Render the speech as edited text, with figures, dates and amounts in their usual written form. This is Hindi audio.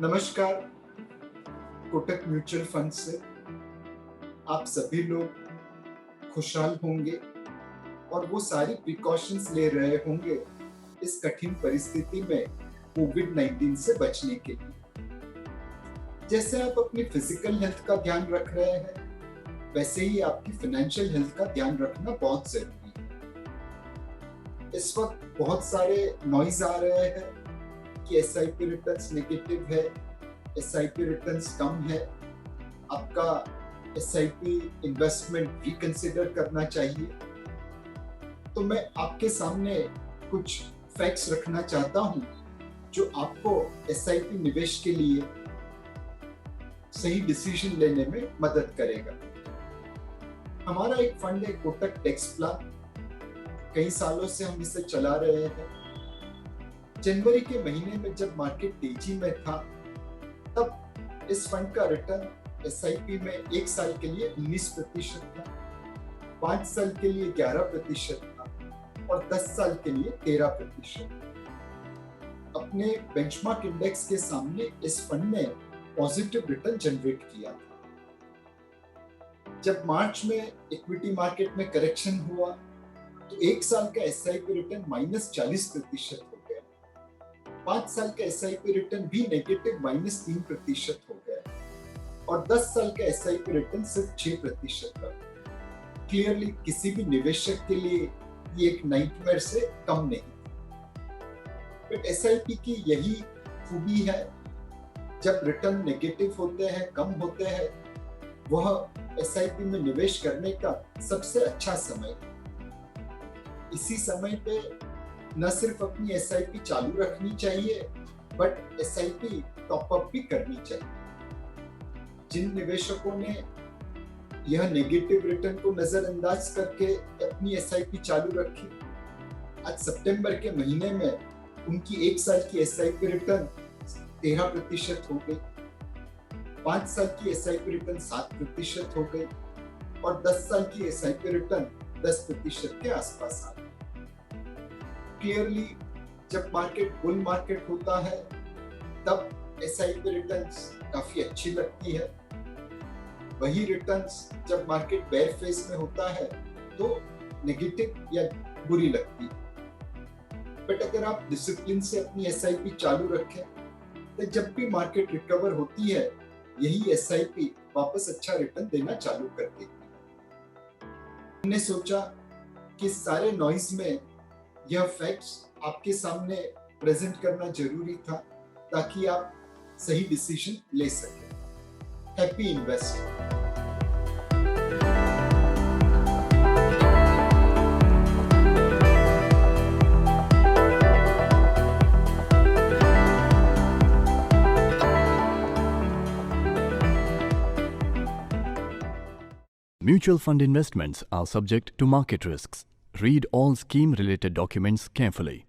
नमस्कार। कोटक म्यूचुअल फंड से आप सभी लोग खुशहाल होंगे और वो सारी प्रिकॉशंस ले रहे होंगे इस कठिन परिस्थिति में कोविड-19 से बचने के लिए। जैसे आप अपनी फिजिकल हेल्थ का ध्यान रख रहे हैं, वैसे ही आपकी फाइनेंशियल हेल्थ का ध्यान रखना बहुत जरूरी है। इस वक्त बहुत सारे नॉइज आ रहे हैं कि एसआईपी रिटर्न्स नेगेटिव है, एसआईपी रिटर्न्स कम है, आपका एसआईपी इन्वेस्टमेंट रिकंसिडर करना चाहिए। तो मैं आपके सामने कुछ फैक्ट्स रखना चाहता हूं जो आपको एसआईपी निवेश के लिए सही डिसीजन लेने में मदद करेगा। हमारा एक फंड है कोटक टेक्सप्लान, कई सालों से हम इसे चला रहे हैं। जनवरी के महीने में जब मार्केट तेजी में था, तब इस फंड का रिटर्न एसआईपी में 1 साल के लिए 19% था, 5 साल के लिए 11% था और 10 साल के लिए 13%। अपने बेंचमार्क इंडेक्स के सामने इस फंड ने पॉजिटिव रिटर्न जनरेट किया था। जब मार्च में इक्विटी मार्केट में करेक्शन हुआ तो 1 साल का एसआईपी रिटर्न -40% हो गया, 5 साल का एसआईपी रिटर्न भी नेगेटिव -3% हो गया और 10 साल का एसआईपी रिटर्न सिर्फ 6% का। क्लियरली किसी भी निवेशक के लिए ये एक नाइटमेयर से कम नहीं। बट एसआईपी की यही खूबी है, जब रिटर्न नेगेटिव होते हैं, कम होते हैं, वह एसआईपी में निवेश करने का सबसे अच्छा समय है। इसी समय पे न सिर्फ अपनी एसआईपी चालू रखनी चाहिए, बट एसआईपी टॉप अप भी करनी चाहिए। जिन निवेशकों ने यह नेगेटिव रिटर्न को नजरअंदाज करके अपनी एसआईपी चालू रखी, आज सितंबर के महीने में उनकी 1 साल की एसआईपी रिटर्न 13% हो गई, 5 साल की एसआईपी रिटर्न 7% हो गई और 10 साल की एसआईपी रिटर्न 10% के आसपास आ गई। क्लियरली जब मार्केट बुल मार्केट होता है, तब एसआईपी रिटर्न्स काफी अच्छी लगती है। वही रिटर्न्स जब मार्केट बेयर फेज में होता है तो नेगेटिव या बुरी लगती है। बट अगर आप डिसिप्लिन से अपनी एसआईपी चालू रखें, तो जब भी मार्केट रिकवर होती है, यही एसआईपी वापस अच्छा रिटर्न देना चालू कर देती है। हमने सोचा कि सारे नॉइज में यह फैक्ट्स आपके सामने प्रेजेंट करना जरूरी था, ताकि आप सही डिसीजन ले सकें। Happy investing. Mutual fund investments are subject to market risks. Read all scheme-related documents carefully.